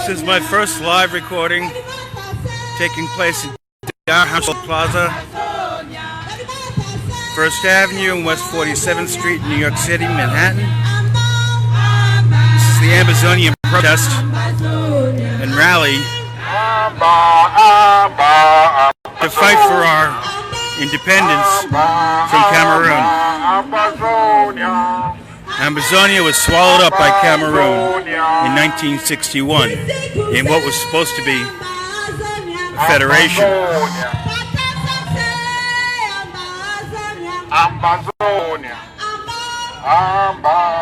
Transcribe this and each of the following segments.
This is my first live recording taking place in Downtown Plaza, First Avenue and West 47th Street, New York City, Manhattan. This is the Amazonian protest and rally to fight for our independence from Cameroon. Amazonia was swallowed up by Cameroon in 1961 in what was supposed to be a federation. Amazonia, Amazonia,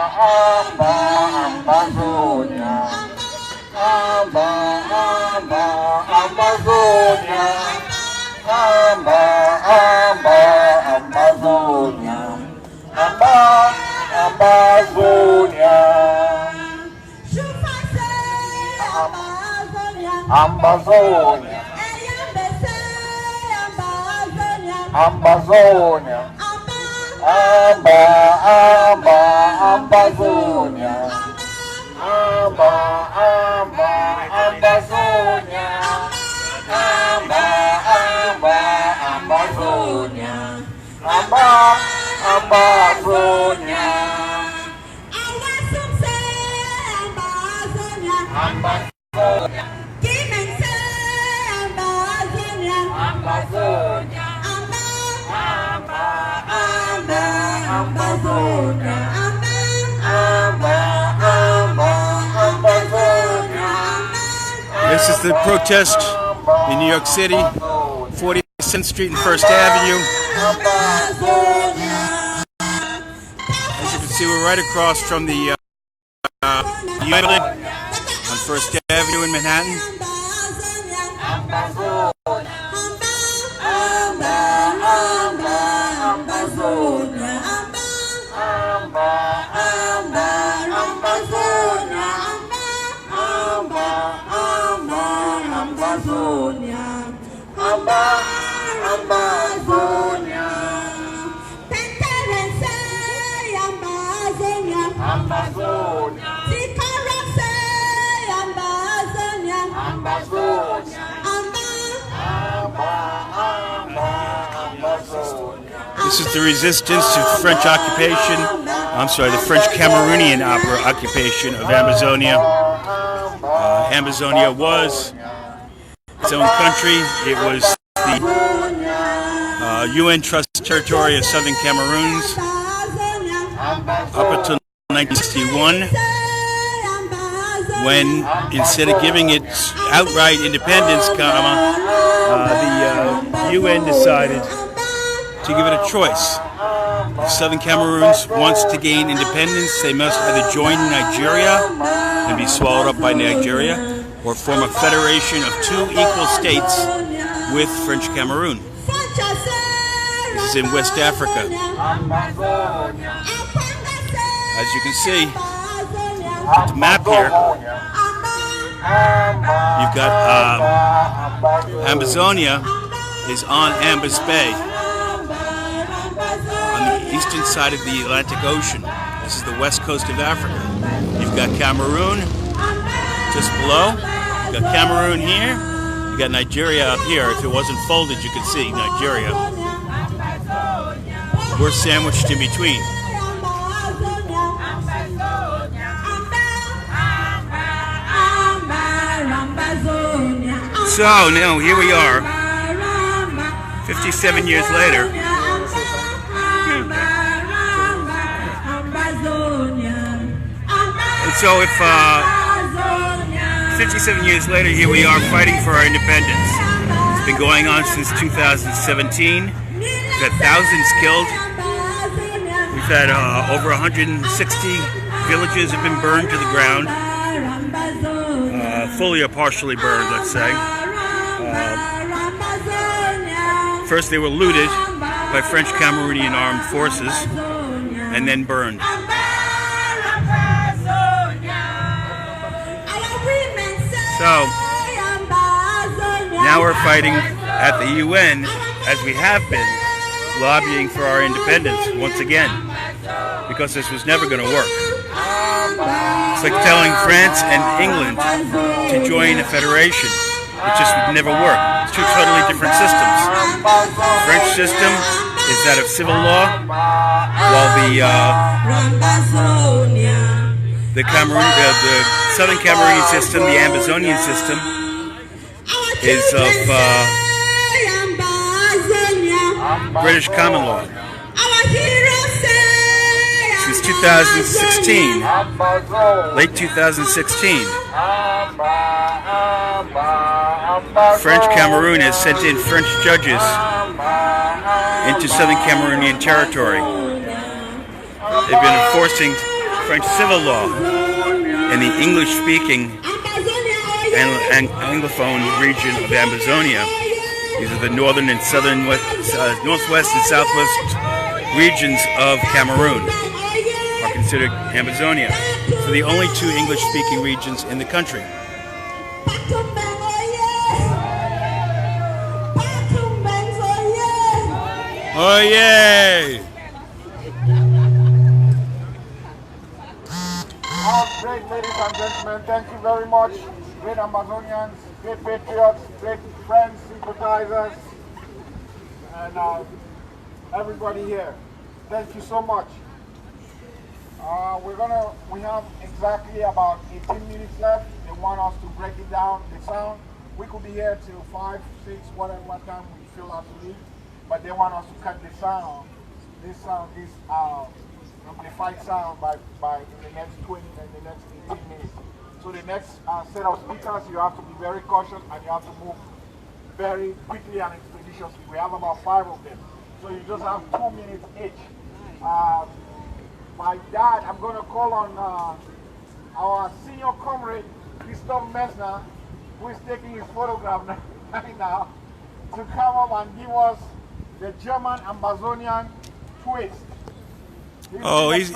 This is the protest in New York City, 47th Street and First Avenue. As you can see, we're right across from the building on First Avenue in Manhattan. This is the resistance to French occupation, the French Cameroonian occupation of Amazonia. Amazonia was its own country. It was the UN Trust territory of Southern Cameroons up until 1961, when instead of giving it outright independence, the UN decided to give it a choice. If Southern Cameroons wants to gain independence, they must either join Nigeria and be swallowed up by Nigeria, or form a federation of two equal states with French Cameroon. This is in West Africa. As you can see, the map here, you've got Amazonia is on Ambas Bay, on the eastern side of the Atlantic Ocean. This is the west coast of Africa. You've got Cameroon just below. You've got Cameroon here. You've got Nigeria up here. If it wasn't folded, you could see Nigeria. We're sandwiched in between. So now here we are, 57 years later. And so if 57 years later, here we are fighting for our independence. It's been going on since 2017. We've had thousands killed. We've had over 160 villages have been burned to the ground. Fully or partially burned, let's say. First they were looted by French Cameroonian armed forces and then burned. So now we're fighting at the UN, as we have been, lobbying for our independence once again, because this was never going to work. It's like telling France and England to join a federation. It just would never work. It's two totally different systems. The French system is that of civil law, while the Southern Cameroonian system, the Ambazonian system, is of British common law. Since 2016, late 2016, French Cameroon has sent in French judges into Southern Cameroonian territory. They've been enforcing French civil law in the English-speaking and Anglophone region of Ambazonia. These are the northern and southern, northwest and southwest regions of Cameroon are considered Ambazonia. So the only two English-speaking regions in the country. Oh yay! Great, ladies and gentlemen, thank you very much. Great Ambazonians, great patriots, great friends, sympathizers, and everybody here. Thank you so much. We have exactly about 18 minutes left. They want us to break it down, the sound. We could be here till 5, 6, whatever time we feel like to leave. But they want us to cut the sound, this amplified sound by in the next 20 and the next 18 minutes. So the next set of speakers, you have to be very cautious and you have to move very quickly and expeditiously. We have about 5 of them. So you just have 2 minutes each. My dad, I'm going to call on our senior comrade, Christoph Messner, who is taking his photograph right now, to come up and give us the German Ambazonian twist. He's a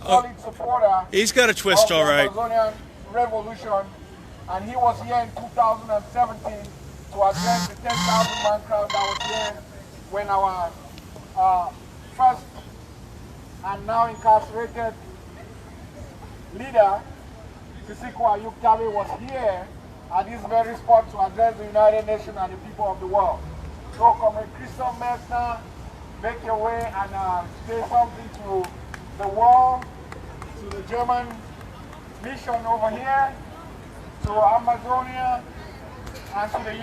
solid supporter. He's got a twist, all right. Ambazonian revolution, and he was here in 2017 to address the 10,000-man crowd that was here when our first and now incarcerated leader, Sisikwa Ayuk was here at this very spot to address the United Nations and the people of the world. So, Comrade Christoph Messner, make your way and say something to the world, to the German mission over here, to Amazonia, and to the